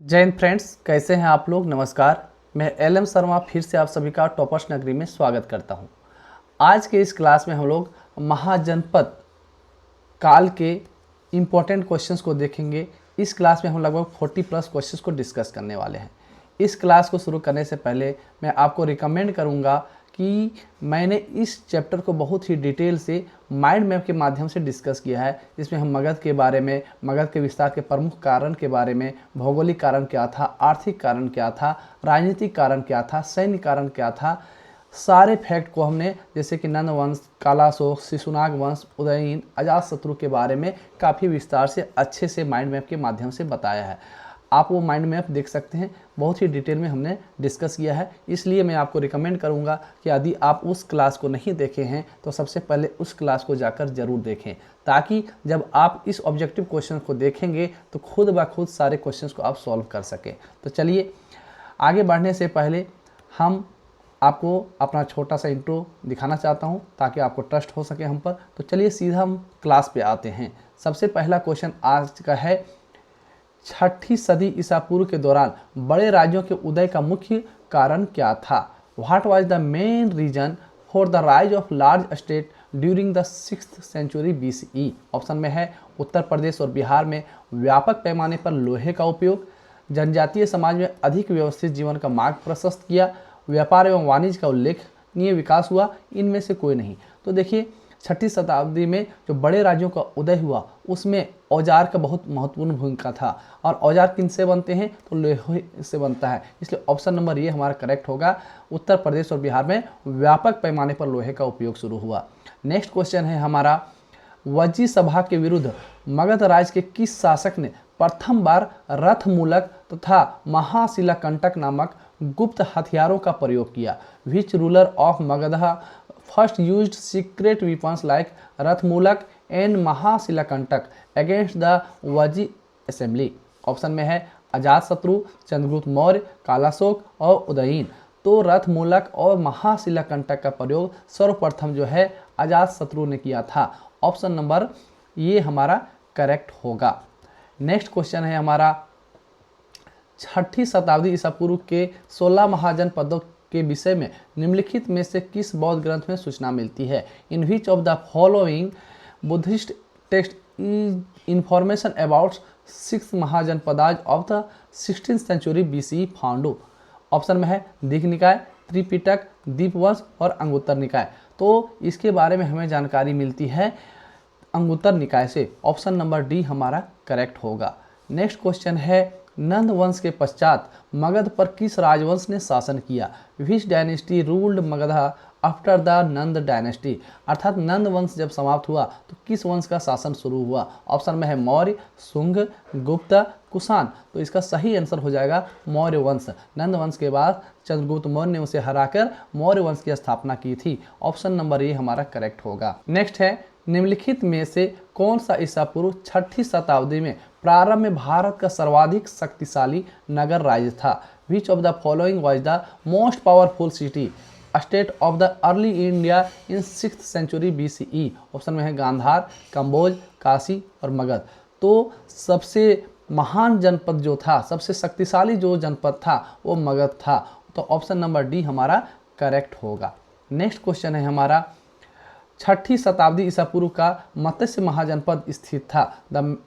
जय हिंद फ्रेंड्स, कैसे हैं आप लोग। नमस्कार, मैं LM शर्मा फिर से आप सभी का टॉपर्स नगरी में स्वागत करता हूं। आज के इस क्लास में हम लोग महाजनपद काल के इम्पोर्टेंट क्वेश्चंस को देखेंगे। इस क्लास में हम लगभग 40 प्लस क्वेश्चंस को डिस्कस करने वाले हैं। इस क्लास को शुरू करने से पहले मैं आपको रिकमेंड करूंगा कि मैंने इस चैप्टर को बहुत ही डिटेल से माइंड मैप के माध्यम से डिस्कस किया है। इसमें हम मगध के बारे में, मगध के विस्तार के प्रमुख कारण के बारे में, भौगोलिक कारण क्या था, आर्थिक कारण क्या था, राजनीतिक कारण क्या था, सैन्य कारण क्या था, सारे फैक्ट को हमने जैसे कि नंद वंश, कालाशोक, शिशुनाग वंश, उदयन, अजातशत्रु के बारे में काफ़ी विस्तार से अच्छे से माइंड मैप के माध्यम से बताया है। आप वो माइंड मैप देख सकते हैं, बहुत ही डिटेल में हमने डिस्कस किया है। इसलिए मैं आपको रिकमेंड करूंगा कि यदि आप उस क्लास को नहीं देखे हैं तो सबसे पहले उस क्लास को जाकर ज़रूर देखें, ताकि जब आप इस ऑब्जेक्टिव क्वेश्चन को देखेंगे तो खुद ब खुद सारे क्वेश्चंस को आप सॉल्व कर सकें। तो चलिए आगे बढ़ने से पहले हम आपको अपना छोटा सा इंट्रो दिखाना चाहता हूं, ताकि आपको ट्रस्ट हो सके हम पर। तो चलिए सीधा हम क्लास पे आते हैं। सबसे पहला क्वेश्चन आज का है, 6ठी सदी ईसा पूर्व के दौरान बड़े राज्यों के उदय का मुख्य कारण क्या था। What was the main reason for the rise of large state during the 6th century BCE। Option में है उत्तर प्रदेश और बिहार में व्यापक पैमाने पर लोहे का उपयोग, जनजातीय समाज में अधिक व्यवस्थित जीवन का मार्ग प्रशस्त किया, व्यापार एवं वाणिज्य का उल्लेखनीय विकास हुआ, इनमें से कोई नहीं। तो देखिए 6ठी शताब्दी में जो बड़े राज्यों का उदय हुआ उसमें औजार का बहुत महत्वपूर्ण भूमिका था। और औजार किन से बनते हैं, तो लोहे से बनता है। इसलिए ऑप्शन नंबर ये हमारा करेक्ट होगा। उत्तर प्रदेश और बिहार में व्यापक पैमाने पर लोहे का उपयोग शुरू हुआ। नेक्स्ट क्वेश्चन है हमारा, वज्जी सभा के विरुद्ध मगध राज्य के किस शासक ने प्रथम बार रथमूलक तथा महाशिलाकंटक नामक गुप्त हथियारों का प्रयोग किया। Which ruler of Magadh first used secret weapons like रथमूलक and Mahashilakantaka against the Vajji assembly. Option में है अजातशत्रु, चंद्रगुप्त मौर्य, कालाशोक और उदयन। तो रथमूलक और महाशिलाकंटक का प्रयोग सर्वप्रथम जो है अजातशत्रु ने किया था। ऑप्शन नंबर ये हमारा करेक्ट होगा। नेक्स्ट क्वेश्चन है हमारा, 6ठी शताब्दी ईसा पूर्व के 16 महाजनपदों के विषय में निम्नलिखित में से किस बौद्ध ग्रंथ में सूचना मिलती है। In which of the following Buddhist text is information about 6 Mahajanapadas of the 16th century BCE found. Option में है दीघ निकाय, त्रिपिटक, दीपवंश और अंगुत्तर निकाय। तो इसके बारे में हमें जानकारी मिलती है अंगुत्तर निकाय से। ऑप्शन नंबर डी हमारा करेक्ट होगा। नेक्स्ट क्वेश्चन है, नंद वंश के पश्चात मगध पर किस राजवंश ने शासन किया। विच dynasty ruled Magadh after the Nand dynasty. अर्थात नंद वंश जब समाप्त हुआ तो किस वंश का शासन शुरू हुआ। ऑप्शन में है मौर्य, शुंग, गुप्त, कुषाण। तो इसका सही आंसर हो जाएगा मौर्य वंश। नंद वंश के बाद चंद्रगुप्त मौर्य ने उसे हराकर मौर्य वंश की स्थापना की थी। ऑप्शन नंबर ए हमारा करेक्ट होगा। नेक्स्ट है, निम्नलिखित में से कौन सा ईसा पूर्व 6ठी शताब्दी में प्रारंभ में भारत का सर्वाधिक शक्तिशाली नगर राज्य था। Which of the following was the most powerful city state of the early India in 6th century BCE। Option में है गांधार, कंबोज, काशी और मगध। तो सबसे महान जनपद जो था, सबसे शक्तिशाली जो जनपद था वो मगध था। तो ऑप्शन नंबर डी हमारा करेक्ट होगा। नेक्स्ट क्वेश्चन है हमारा, 6ठी शताब्दी ईसा पूर्व का मत्स्य महाजनपद स्थित था। The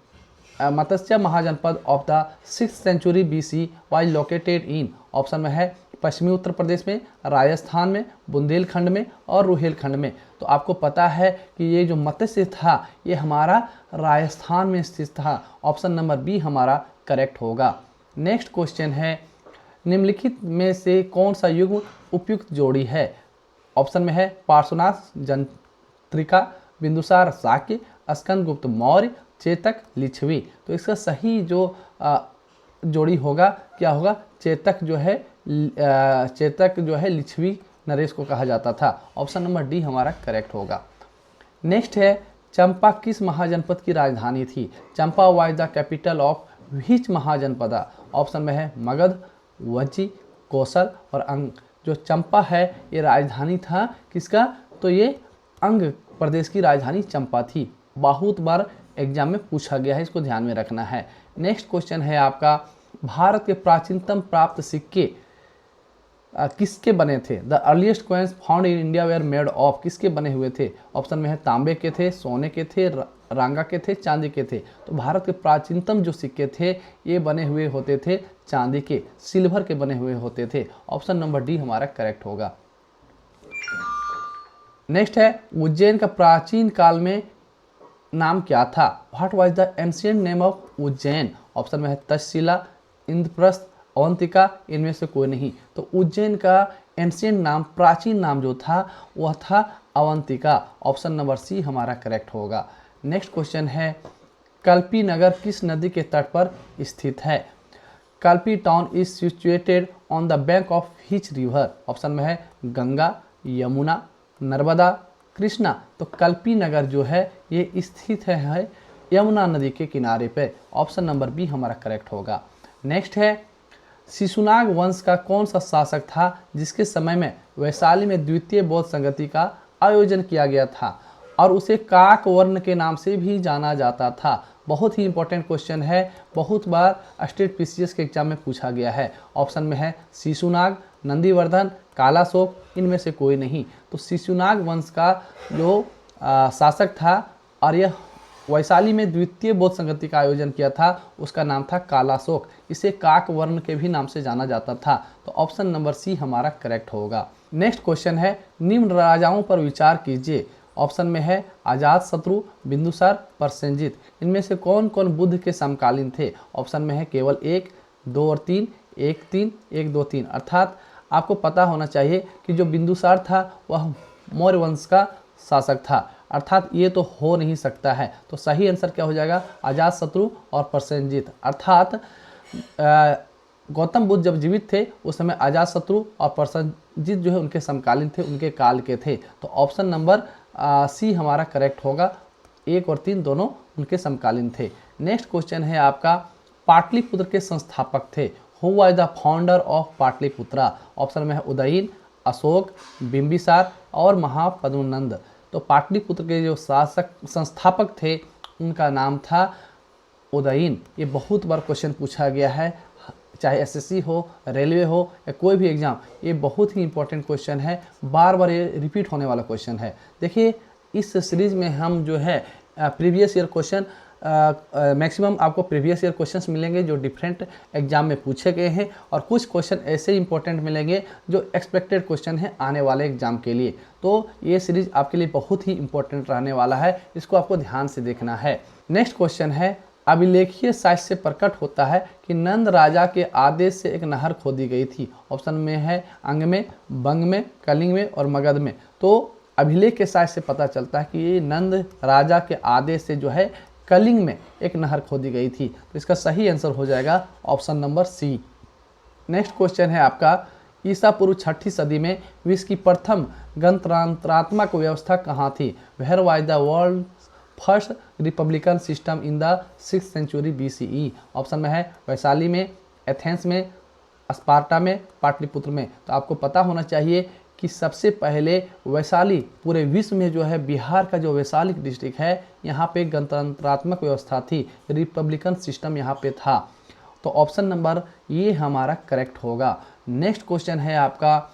Matsya Mahajanapada of the 6th century BC was located in. Option में है पश्चिमी उत्तर प्रदेश में, राजस्थान में, बुंदेलखंड में और रुहेलखंड में। तो आपको पता है कि ये जो मत्स्य था ये हमारा राजस्थान में स्थित था। ऑप्शन नंबर बी हमारा करेक्ट होगा। नेक्स्ट क्वेश्चन है, निम्नलिखित में से कौन सा युग उपयुक्त जोड़ी है। ऑप्शन में है पार्श्वनाथ जंत्रिका, बिंदुसार शाक्य, स्कंदगुप्त मौर्य, चेतक लिच्छवी। तो इसका सही जो जोड़ी होगा क्या होगा, चेतक जो है लिच्छवी नरेश को कहा जाता था। ऑप्शन नंबर डी हमारा करेक्ट होगा। नेक्स्ट है, चंपा किस महाजनपद की राजधानी थी। Champa was the capital of which Mahajanapada. Option में है मगध, वज्जी, कौशल और अंग। जो चंपा है ये राजधानी था किसका, तो ये अंग प्रदेश की राजधानी चंपा थी। बहुत बार एग्जाम में पूछा गया है, इसको ध्यान में रखना है। नेक्स्ट क्वेश्चन है आपका, भारत के प्राचीनतम प्राप्त सिक्के किसके बने थे? The earliest coins found in India were made of, किसके बने हुए थे? ऑप्शन में है तांबे के थे, सोने के थे, रांगा के थे, चांदी के थे। तो भारत के प्राचीनतम जो सिक्के थे ये बने हुए होते थे चांदी के, सिल्वर के बने हुए होते थे। ऑप्शन नंबर डी हमारा करेक्ट होगा। नेक्स्ट है उज्जैन का प्राचीन काल में नाम क्या था? What was the ancient name of Ujjain? Option में है तक्षशिला, इंद्रप्रस्थ, अवंतिका, इनमें से कोई नहीं। तो उज्जैन का एंशिएंट नाम, प्राचीन नाम जो था वह था अवंतिका। ऑप्शन नंबर सी हमारा करेक्ट होगा। नेक्स्ट क्वेश्चन है कल्पी नगर किस नदी के तट पर स्थित है? Kalpi town is situated on the bank of which river? Option में है गंगा, यमुना, नर्मदा, कृष्णा। तो कल्पी नगर जो है ये स्थित है यमुना नदी के किनारे पे। ऑप्शन नंबर बी हमारा करेक्ट होगा। नेक्स्ट है शिशुनाग वंश का कौन सा शासक था जिसके समय में वैशाली में द्वितीय बौद्ध संगति का आयोजन किया गया था और उसे काक वर्ण के नाम से भी जाना जाता था? बहुत ही इंपॉर्टेंट क्वेश्चन है, बहुत बार स्टेट पीसीएस के एग्जाम में पूछा गया है। ऑप्शन में है शिशुनाग, नंदीवर्धन, कालाशोक, इनमें से कोई नहीं। तो शिशुनाग वंश का जो शासक था और यह वैशाली में द्वितीय बौद्ध संगति का आयोजन किया था, उसका नाम था कालाशोक। इसे काक वर्ण के भी नाम से जाना जाता था। तो ऑप्शन नंबर सी हमारा करेक्ट होगा। नेक्स्ट क्वेश्चन है निम्न राजाओं पर विचार कीजिए। ऑप्शन में है अजातशत्रु, बिंदुसार, प्रसेनजीत। इनमें से कौन कौन बुद्ध के समकालीन थे? ऑप्शन में है केवल 1, 2 और 3, 1, 3, 1, 2, 3। अर्थात आपको पता होना चाहिए कि जो बिंदुसार था वह मौर्य वंश का शासक था, अर्थात ये तो हो नहीं सकता है। तो सही आंसर क्या हो जाएगा? अजातशत्रु और प्रसेनजीत। अर्थात गौतम बुद्ध जब जीवित थे उस समय अजातशत्रु और प्रसेनजीत जो है उनके समकालीन थे, उनके काल के थे। तो ऑप्शन नंबर सी हमारा करेक्ट होगा। 1 और 3 दोनों उनके समकालीन थे। नेक्स्ट क्वेश्चन है आपका पाटलिपुत्र के संस्थापक थे। Who was the founder of Pataliputra? Option में है उदयन, अशोक, बिंबिसार और महापद्मनंद। तो पाटलिपुत्र के जो शासक संस्थापक थे उनका नाम था उदयन। ये बहुत बार क्वेश्चन पूछा गया है, चाहे एसएससी हो, रेलवे हो या कोई भी एग्जाम, ये बहुत ही इंपॉर्टेंट क्वेश्चन है, बार बार ये रिपीट होने वाला क्वेश्चन है। देखिए इस सीरीज में हम जो है प्रीवियस ईयर क्वेश्चन मैक्सिमम आपको प्रीवियस ईयर क्वेश्चंस मिलेंगे जो डिफरेंट एग्जाम में पूछे गए हैं, और कुछ क्वेश्चन ऐसे इंपॉर्टेंट मिलेंगे जो एक्सपेक्टेड क्वेश्चन है आने वाले एग्जाम के लिए। तो ये सीरीज आपके लिए बहुत ही इंपॉर्टेंट रहने वाला है, इसको आपको ध्यान से देखना है। नेक्स्ट क्वेश्चन है अभिलेखीय साक्ष्य से प्रकट होता है कि नंद राजा के आदेश से एक नहर खोदी गई थी। ऑप्शन में है अंग में, बंग में, कलिंग में और मगध में। तो अभिलेख के साक्ष्य से पता चलता है कि ये नंद राजा के आदेश से जो है कलिंग में एक नहर खोदी गई थी। तो इसका सही आंसर हो जाएगा option number C. Next question है आपका ईसा पूर्व 6ठी सदी में विश्व की प्रथम गणतंत्रात्मक व्यवस्था कहाँ थी? Where was the world first republican system in the 6th century BCE? Option में है वैशाली में, एथेंस में, स्पार्टा में, पाटलिपुत्र में। तो आपको पता होना चाहिए कि सबसे पहले वैशाली, पूरे विश्व में जो है बिहार का जो वैशाली डिस्ट्रिक्ट है यहाँ पे गणतंत्रात्मक व्यवस्था थी, रिपब्लिकन सिस्टम यहाँ पे था। तो ऑप्शन नंबर ये हमारा करेक्ट होगा। नेक्स्ट क्वेश्चन है आपका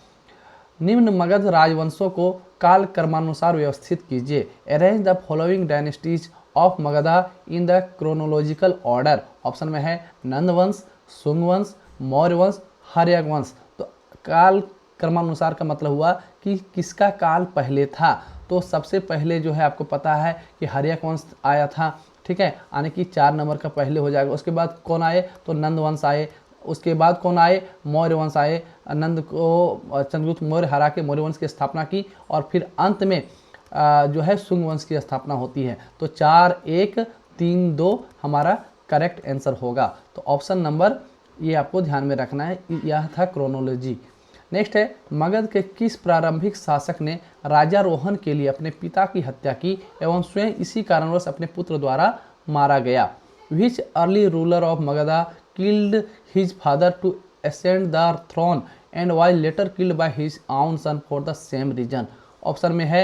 निम्न मगध राजवंशों को काल क्रमानुसार व्यवस्थित कीजिए। Arrange the following dynasties of Magadha in the chronological order. Option में है नंद वंश, शुंग वंश, मौर्य वंश, हर्यक वंश। तो काल क्रमानुसार का मतलब हुआ कि किसका काल पहले था। तो सबसे पहले जो है आपको पता है कि हर्यक वंश आया था, ठीक है, यानी कि 4 नंबर का पहले हो जाएगा। उसके बाद कौन आए? तो नंद वंश आए। उसके बाद कौन आए? मौर्य वंश आए। नंद को चंद्रगुप्त मौर्य हरा के मौर्य वंश की स्थापना की, और फिर अंत में जो है शुंग वंश की स्थापना होती है। तो 4, 1, 3, 2 हमारा करेक्ट आंसर होगा। तो ऑप्शन नंबर ये आपको ध्यान में रखना है, यह था क्रोनोलॉजी। नेक्स्ट है मगध के किस प्रारंभिक शासक ने राजारोहण के लिए अपने पिता की हत्या की एवं स्वयं इसी कारणवश अपने पुत्र द्वारा मारा गया? Which early ruler of Magadha killed his father to ascend the throne and was later killed by his own son for the same reason? Option में है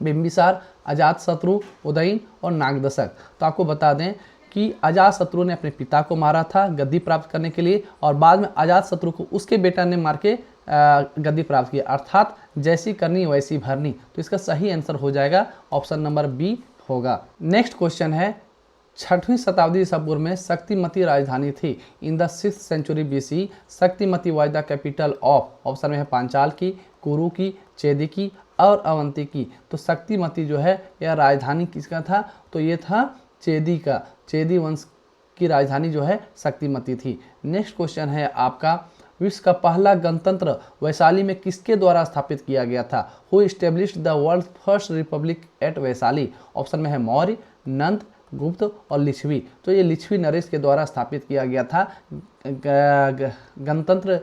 बिंबिसार, अजातशत्रु, उदयन और नागदशक। तो आपको बता दें कि अजातशत्रु ने अपने पिता को मारा था गद्दी प्राप्त करने के लिए, और बाद में अजातशत्रु को उसके बेटा ने मार के गद्दी प्राप्त की, अर्थात जैसी करनी वैसी भरनी। तो इसका सही आंसर हो जाएगा ऑप्शन नंबर बी होगा। नेक्स्ट क्वेश्चन है, 6वीं शताब्दी ईसा पूर्व में शक्तिमती राजधानी थी। In the 6th century BC Shuktimati was the capital of, option में है पांचाल की, कुरु की, चेदी की और अवंती की। तो शक्तिमती जो है यह राजधानी किसका था, तो ये था चेदी का, चेदी वंश की राजधानी जो है शक्तिमती थी। नेक्स्ट क्वेश्चन है आपका, विश्व का पहला गणतंत्र वैशाली में किसके द्वारा स्थापित किया गया था। Who established the world first republic at Vaishali, option में है मौर्य, नंद, गुप्त और लिच्छवी। तो ये लिच्छवी नरेश के द्वारा स्थापित किया गया था गणतंत्र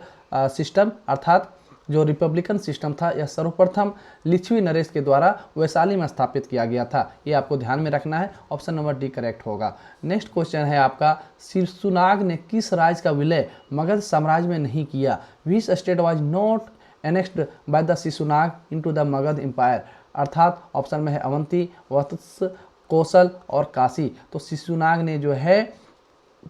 सिस्टम, अर्थात जो रिपब्लिकन सिस्टम था यह सर्वप्रथम लिच्छवी नरेश के द्वारा वैशाली में स्थापित किया गया था। ये आपको ध्यान में रखना है, ऑप्शन नंबर डी करेक्ट होगा। नेक्स्ट क्वेश्चन है आपका, शिशुनाग ने किस राज्य का विलय मगध साम्राज्य में नहीं किया। Which state was not annexed by the Shishunaga into the Magadha empire, अर्थात ऑप्शन में है अवंती, वत्स, कौशल और काशी। तो शिशुनाग ने जो है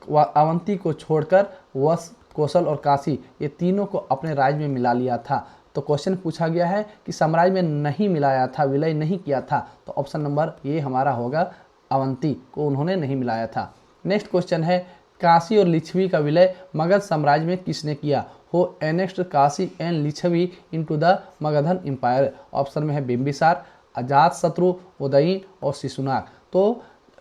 अवंती को छोड़कर वत्स, कौशल और काशी ये तीनों को अपने राज्य में मिला लिया था। तो क्वेश्चन पूछा गया है कि साम्राज्य में नहीं मिलाया था, विलय नहीं किया था, तो ऑप्शन नंबर ये हमारा होगा, अवंती को उन्होंने नहीं मिलाया था। नेक्स्ट क्वेश्चन है, काशी और लिच्छवी का विलय मगध साम्राज्य में किसने किया। Who annexed Kashi and Lichchhavi into the Magadhan empire, option में है बिंबिसार, अजातशत्रु, उदयन और शिशुनाग। तो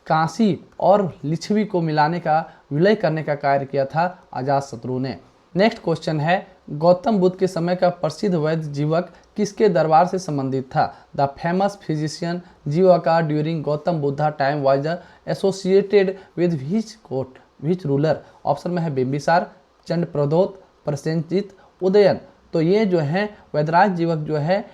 काशी और लिच्छवी को मिलाने का, विलय करने का कार्य किया था अजातशत्रु ने। नेक्स्ट क्वेश्चन है, गौतम बुद्ध के समय का प्रसिद्ध वैद्य जीवक किसके दरबार से संबंधित था। The famous physician Jivaka during Gautam Buddha time was associated with which court, which ruler, option में है बिंबिसार, चंद्रप्रद्योत, प्रसेनजीत, उदयन। तो ये जो है वैदराज जीवक जो है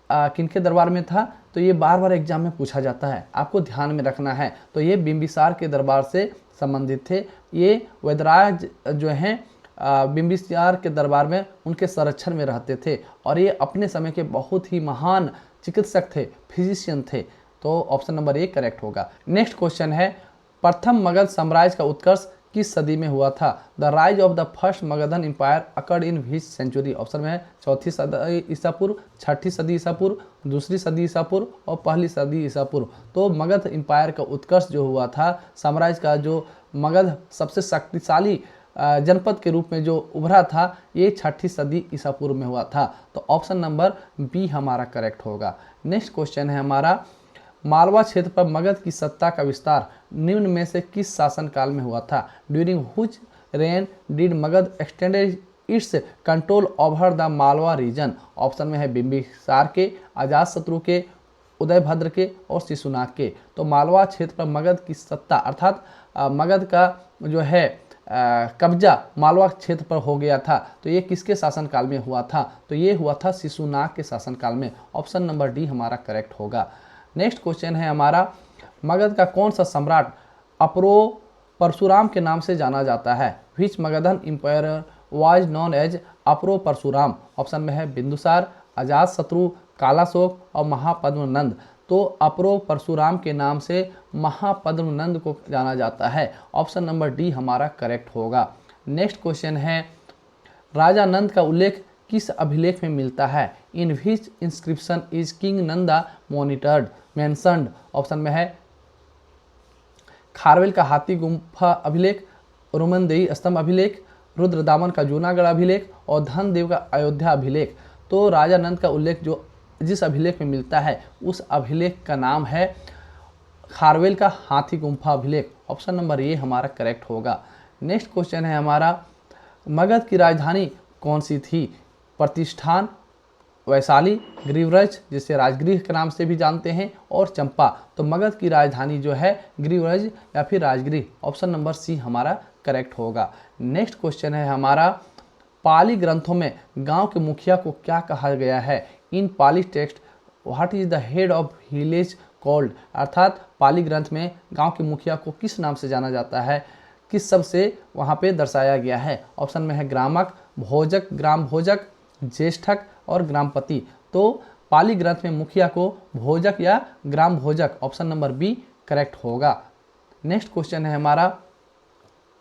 किनके दरबार में था, तो ये बार बार एग्जाम में पूछा जाता है, आपको ध्यान में रखना है। तो ये बिंबिसार के दरबार से संबंधित थे। ये वैदराज जो हैं बिंबिसार के दरबार में उनके संरक्षण में रहते थे, और ये अपने समय के बहुत ही महान चिकित्सक थे, फिजिशियन थे। तो ऑप्शन नंबर ए करेक्ट होगा। नेक्स्ट क्वेश्चन है, प्रथम मगध साम्राज्य का उत्कर्ष किस सदी में हुआ था। The rise of the first Magadhan empire occurred in which century, option में है 4वीं सदी ईसा पूर्व, 6वीं सदी ईसा पूर्व, 2री सदी ईसा पूर्व और 1ली सदी ईसा पूर्व। तो मगध एम्पायर का उत्कर्ष जो हुआ था, साम्राज्य का जो मगध सबसे शक्तिशाली जनपद के रूप में जो उभरा था, ये 6वीं सदी ईसा पूर्व में हुआ था। तो ऑप्शन नंबर बी हमारा करेक्ट होगा। नेक्स्ट क्वेश्चन है हमारा, मालवा क्षेत्र पर मगध की सत्ता का विस्तार निम्न में से किस शासनकाल में हुआ था। During which reign did Magadha extended its control over the Malwa region, option में है बिंबिसार के, अजातशत्रु के, उदयभद्र के और शिशुनाग के। तो मालवा क्षेत्र पर मगध की सत्ता, अर्थात मगध का जो है कब्जा मालवा क्षेत्र पर हो गया था, तो ये किसके शासनकाल में हुआ था, तो ये हुआ था शिशुनाग के शासनकाल में। ऑप्शन नंबर डी हमारा करेक्ट होगा। नेक्स्ट क्वेश्चन है हमारा, मगध का कौन सा सम्राट अपरो परशुराम के नाम से जाना जाता है। Which Magadhan empire was known as अपरो परशुराम, ऑप्शन में है बिंदुसार, अजातशत्रु, कालाशोक और महापद्मनंद। तो अपरो परशुराम के नाम से महापद्मनंद को जाना जाता है। ऑप्शन नंबर डी हमारा करेक्ट होगा। नेक्स्ट क्वेश्चन है, राजा नंद का उल्लेख किस अभिलेख में मिलता है। In which inscription is king Nanda monitored mentioned, option में है खारवेल का हाथी गुम्फा अभिलेख, रोमनदेही स्तंभ अभिलेख, रुद्रदामन का जूनागढ़ अभिलेख और धनदेव का अयोध्या अभिलेख। तो राजा नंद का उल्लेख जो जिस अभिलेख में मिलता है उस अभिलेख का नाम है खारवेल का हाथी गुम्फा अभिलेख। ऑप्शन नंबर ए हमारा करेक्ट होगा। नेक्स्ट क्वेश्चन है हमारा, मगध की राजधानी कौन सी थी। प्रतिष्ठान, वैशाली, ग्रीवराज जिसे राजगृह के नाम से भी जानते हैं, और चंपा। तो मगध की राजधानी जो है ग्रीवराज या फिर राजगृह, ऑप्शन नंबर सी हमारा करेक्ट होगा। नेक्स्ट क्वेश्चन है हमारा, पाली ग्रंथों में गांव के मुखिया को क्या कहा गया है। In Pali text what is the head of village called, अर्थात पाली ग्रंथ में गांव के मुखिया को किस नाम से जाना जाता है, किस शब्द से वहां पे दर्शाया गया है। ऑप्शन में है ग्रामक, भोजक, ग्राम भोजक, ज्येष्ठक और ग्रामपति। तो पाली ग्रंथ में मुखिया को भोजक या ग्राम भोजक, ऑप्शन नंबर बी करेक्ट होगा। नेक्स्ट क्वेश्चन है हमारा,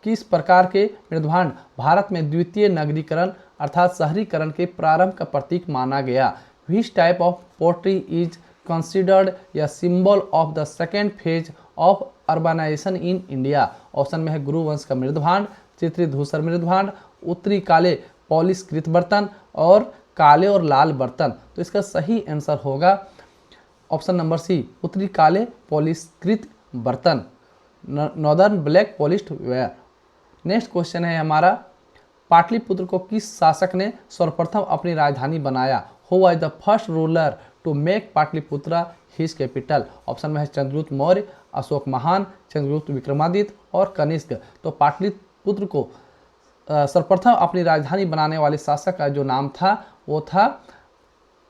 किस प्रकार के मृदभांड भारत में द्वितीय नगरीकरण अर्थात शहरीकरण के प्रारंभ का प्रतीक माना गया? Which type of pottery is considered या symbol of the second phase of urbanisation in India? Option में है गुरुवंश का मृदभांड, चित्री धूसर मृदभांड, उत्तरी काले पॉलिशकृत बर्तन और काले और लाल बर्तन। तो इसका सही आंसर होगा ऑप्शन नंबर सी, उत्तरी काले पॉलिशकृत बर्तन, northern black polished where. Next question है हमारा, पाटलिपुत्र को किस शासक ने सर्वप्रथम अपनी राजधानी बनाया? Who was the first ruler to make Pataliputra his capital? Option में है चंद्रगुप्त मौर्य, अशोक महान, चंद्रगुप्त विक्रमादित्य और कनिष्क। तो पाटलिपुत्र को सर्वप्रथम अपनी राजधानी बनाने वाले शासक का जो नाम था वो था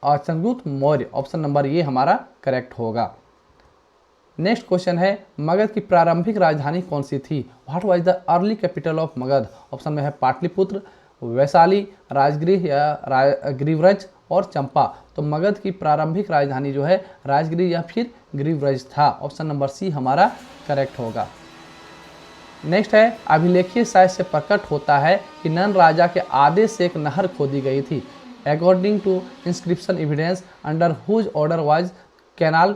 चंद्रगुप्त मौर्य। ऑप्शन नंबर ये हमारा करेक्ट होगा। नेक्स्ट क्वेश्चन है, मगध की प्रारंभिक राजधानी कौन सी थी? What was the early capital of Magadh? Option में है पाटलिपुत्र, वैशाली, राजगृह या गिरिव्रज और चंपा। तो मगध की प्रारंभिक राजधानी जो है राजगृह या फिर गिरिव्रज था। ऑप्शन नंबर सी हमारा करेक्ट होगा। नेक्स्ट है, अभिलेखीय साहित्य से प्रकट होता है कि नंद राजा के आदेश से एक नहर खोदी गई थी। According to inscription evidence under whose order was canal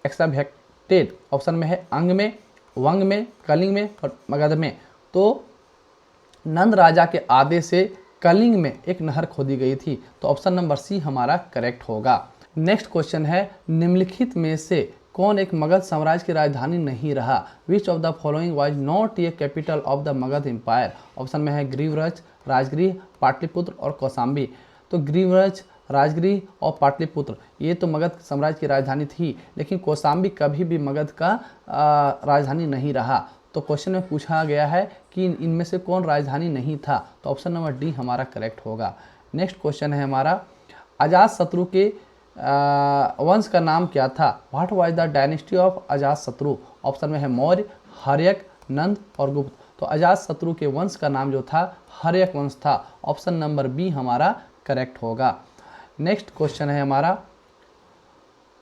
excavated? Option में है अंग में, वंग में, कलिंग में और मगध में। तो नंद राजा के आदेश से कलिंग में एक नहर खोदी गई थी। तो ऑप्शन नंबर सी हमारा करेक्ट होगा। नेक्स्ट क्वेश्चन है, निम्नलिखित में से कौन एक मगध साम्राज्य की राजधानी नहीं रहा? Which of the following was not a capital of the Magadha empire? Option में है गिरिव्रज, राजगृह, पाटलिपुत्र और कौशाम्बी। तो गिरिव्रज, राजगृह और पाटलिपुत्र ये तो मगध साम्राज्य की राजधानी थी, लेकिन कौशाम्बी कभी भी मगध का राजधानी नहीं रहा। तो क्वेश्चन में पूछा गया है कि इनमें से कौन राजधानी नहीं था? तो ऑप्शन नंबर डी हमारा करेक्ट होगा। नेक्स्ट क्वेश्चन है हमारा, अजातशत्रु के वंश का नाम क्या था? What was the dynasty of Ajatashatru? Option में है मौर्य, हर्यक, नंद और गुप्त। तो अजातशत्रु के वंश का नाम जो था हर्यक वंश था। ऑप्शन नंबर बी हमारा करेक्ट होगा। नेक्स्ट क्वेश्चन है हमारा,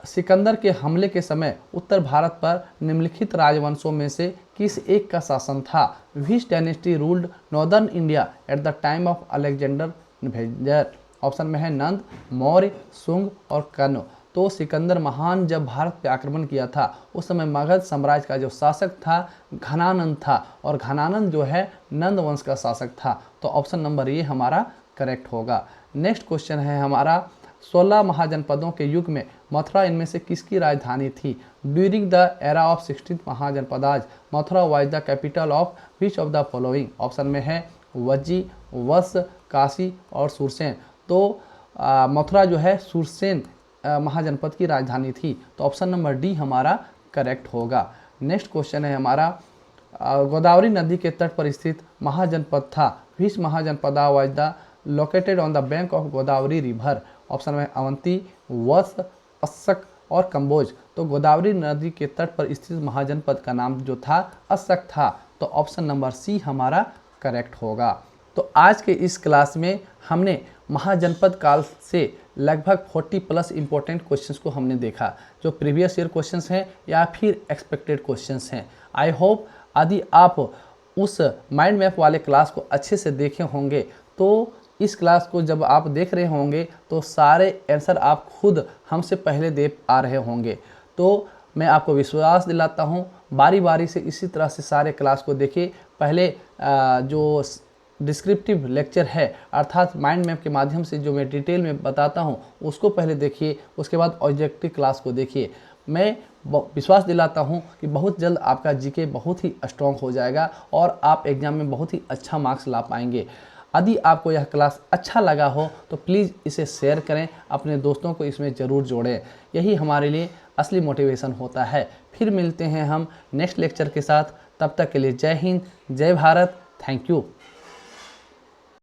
सिकंदर के हमले के समय उत्तर भारत पर निम्नलिखित राजवंशों में से किस एक का शासन था? Which dynasty ruled northern India at the time of Alexander invader? Option में है नंद, मौर्य, शुंग और कण्व। तो सिकंदर महान जब भारत पे आक्रमण किया था उस समय मगध साम्राज्य का जो शासक था घनानंद था, और घनानंद जो है नंद वंश का शासक था। तो ऑप्शन नंबर ये हमारा करेक्ट होगा। नेक्स्ट क्वेश्चन है हमारा, 16 महाजनपदों के युग में मथुरा इनमें से किसकी राजधानी थी? During the era of 16 Mahajanapadas Mathura was the capital of which of the following? Option में है वज्जी, वत्स, काशी और सुरसेन। तो मथुरा जो है सुरसेन महाजनपद की राजधानी थी। तो ऑप्शन नंबर डी हमारा करेक्ट होगा। नेक्स्ट क्वेश्चन है हमारा, गोदावरी नदी के तट पर स्थित महाजनपद था। Which Mahajanapada was the located on the bank of Godavari river? Option में अवंती, वत्स, अस्सक और कंबोज। तो गोदावरी नदी के तट पर स्थित महाजनपद का नाम जो था अस्सक था। तो ऑप्शन नंबर सी हमारा करेक्ट होगा। तो आज के इस क्लास में हमने महाजनपद काल से लगभग 40 प्लस इंपॉर्टेंट क्वेश्चंस को हमने देखा, जो प्रीवियस ईयर क्वेश्चंस हैं या फिर एक्सपेक्टेड क्वेश्चंस हैं। आई होप यदि आप उस माइंड मैप वाले क्लास को अच्छे से देखे होंगे तो इस क्लास को जब आप देख रहे होंगे तो सारे आंसर आप खुद हमसे पहले दे आ रहे होंगे। तो मैं आपको विश्वास दिलाता हूँ, बारी बारी से इसी तरह से सारे क्लास को देखिए। पहले जो डिस्क्रिप्टिव लेक्चर है अर्थात माइंड मैप के माध्यम से जो मैं डिटेल में बताता हूँ उसको पहले देखिए, उसके बाद ऑब्जेक्टिव क्लास को देखिए। मैं विश्वास दिलाता हूँ कि बहुत जल्द आपका जीके बहुत ही स्ट्रॉन्ग हो जाएगा और आप एग्ज़ाम में बहुत ही अच्छा मार्क्स ला पाएंगे। यदि आपको यह क्लास अच्छा लगा हो तो प्लीज़ इसे शेयर करें, अपने दोस्तों को इसमें ज़रूर जोड़ें। यही हमारे लिए असली मोटिवेशन होता है। फिर मिलते हैं हम नेक्स्ट लेक्चर के साथ, तब तक के लिए जय हिंद, जय भारत, थैंक यू।